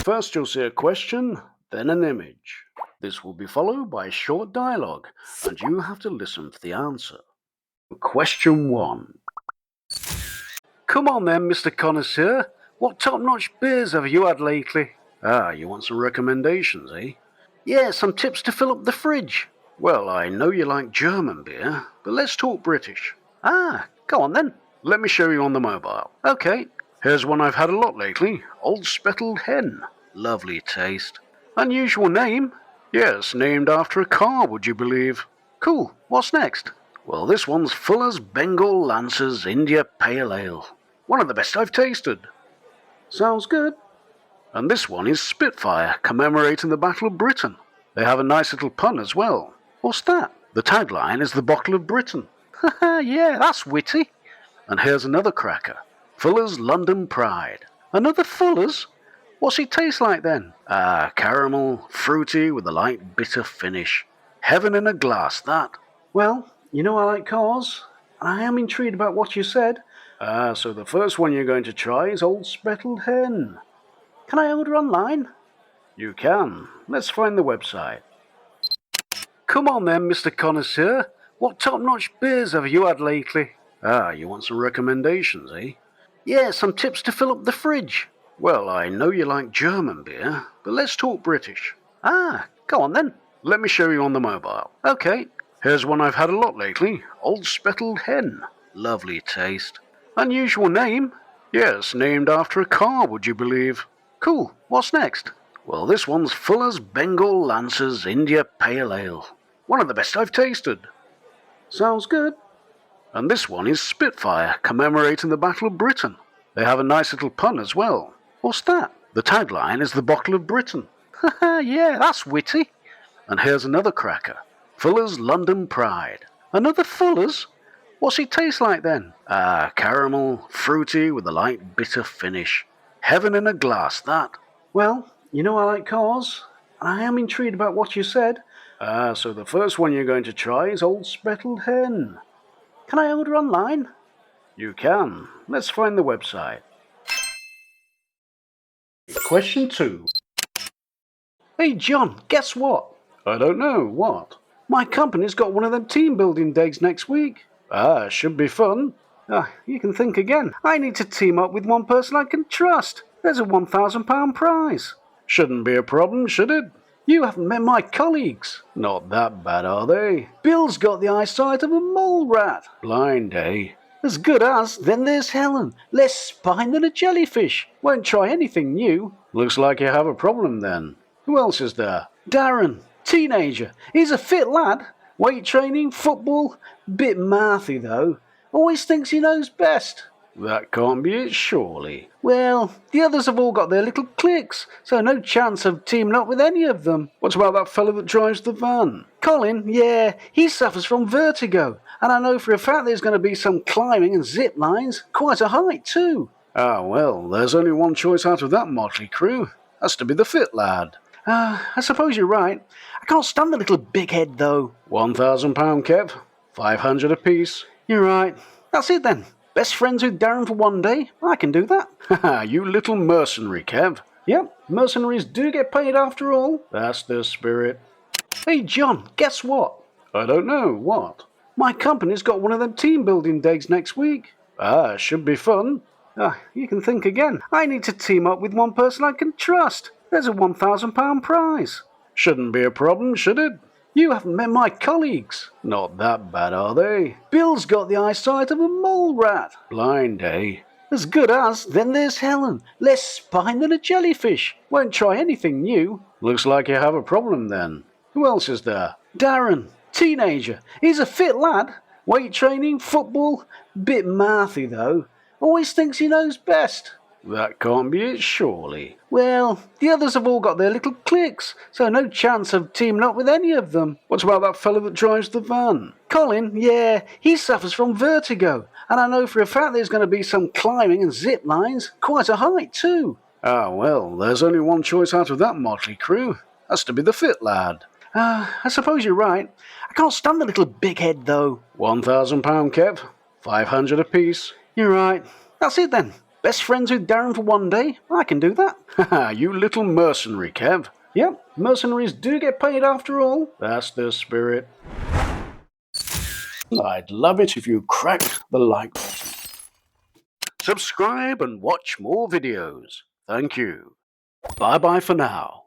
First you'll see a question, then an image. This will be followed by a short dialogue, and you have to listen for the answer. Question 1. Come on then, Mr. Connoisseur. What top-notch beers have you had lately? Ah, you want some recommendations, eh? Yeah, some tips to fill up the fridge. Well, I know you like German beer, but let's talk British. Ah, go on then. Let me show you on the mobile. Okay. Here's one I've had a lot lately. Old Speckled Hen. Lovely taste. Unusual name. Yes, named after a car, would you believe? Cool. What's next? Well, this one's Fuller's Bengal Lancers India Pale Ale. One of the best I've tasted. Sounds good. And this one is Spitfire, commemorating the Battle of Britain. They have a nice little pun as well. What's that? The tagline is the Bottle of Britain. Haha, yeah, that's witty. And here's another cracker. Fuller's London Pride. Another Fuller's? What's it taste like then? Ah, caramel, fruity with a light bitter finish. Heaven in a glass, that. Well, you know I like cars. I am intrigued about what you said. Ah, so the first one you're going to try is Old Speckled Hen. Can I order online? You can. Let's find the website. Come on then, Mr. Connoisseur. What top-notch beers have you had lately? Ah, you want some recommendations, eh? Yeah, some tips to fill up the fridge. Well, I know you like German beer, but let's talk British. Ah, go on then. Let me show you on the mobile. Okay. Here's one I've had a lot lately. Old Speckled Hen. Lovely taste. Unusual name. Yes, named after a car, would you believe? Cool. What's next? Well, this one's Fuller's Bengal Lancers India Pale Ale. One of the best I've tasted. Sounds good. And this one is Spitfire, commemorating the Battle of Britain. They have a nice little pun as well. What's that? The tagline is the Bottle of Britain. Haha, yeah, that's witty. And here's another cracker. Fuller's London Pride. Another Fuller's? What's it taste like then? Ah, caramel, fruity with a light bitter finish. Heaven in a glass, that. Well, you know I like cars. I am intrigued about what you said. Ah, so the first one you're going to try is Old Speckled Hen. Can I order online? You can. Let's find the website. Question 2. Hey John, guess what? I don't know, what? My company's got one of them team building days next week. Ah, should be fun. Ah, you can think again. I need to team up with one person I can trust. There's a £1,000 prize. Shouldn't be a problem, should it? You haven't met my colleagues. Not that bad, are they? Bill's got the eyesight of a mole rat. Blind, eh? As good as. Then there's Helen. Less spine than a jellyfish. Won't try anything new. Looks like you have a problem then. Who else is there? Darren. Teenager. He's a fit lad. Weight training, football. Bit mouthy though. Always thinks he knows best. That can't be it, surely. Well, the others have all got their little cliques, so no chance of teaming up with any of them. What about that fellow that drives the van? Colin, yeah, he suffers from vertigo, and I know for a fact there's going to be some climbing and zip lines, quite a height too. Ah, well, there's only one choice out of that motley crew. Has to be the fit lad. I suppose you're right. I can't stand the little big head, though. £1,000, Kev. 500 apiece. You're right. That's it then. Best friends with Darren for one day? I can do that. Haha, you little mercenary, Kev. Yep, mercenaries do get paid after all. That's the spirit. Hey, John, guess what? I don't know, what? My company's got one of them team building days next week. Ah, should be fun. Ah, you can think again. I need to team up with one person I can trust. There's a £1,000 prize. Shouldn't be a problem, should it? You haven't met my colleagues. Not that bad, are they? Bill's got the eyesight of a mole rat. Blind, eh? As good as. Then there's Helen. Less spine than a jellyfish. Won't try anything new. Looks like you have a problem then. Who else is there? Darren. Teenager. He's a fit lad. Weight training, football. Bit mouthy though. Always thinks he knows best. That can't be it, surely. Well, the others have all got their little cliques, so no chance of teaming up with any of them. What about that fellow that drives the van? Colin, yeah, he suffers from vertigo, and I know for a fact there's going to be some climbing and zip lines, quite a height too. Ah, well, there's only one choice out of that motley crew. Has to be the fit lad. I suppose you're right. I can't stand the little big head, though. £1,000, Kev. 500 apiece. You're right. That's it then. Best friends with Darren for one day? I can do that. Haha, you little mercenary, Kev. Yep, mercenaries do get paid after all. That's the spirit. I'd love it if you cracked the like button. Subscribe and watch more videos. Thank you. Bye bye for now.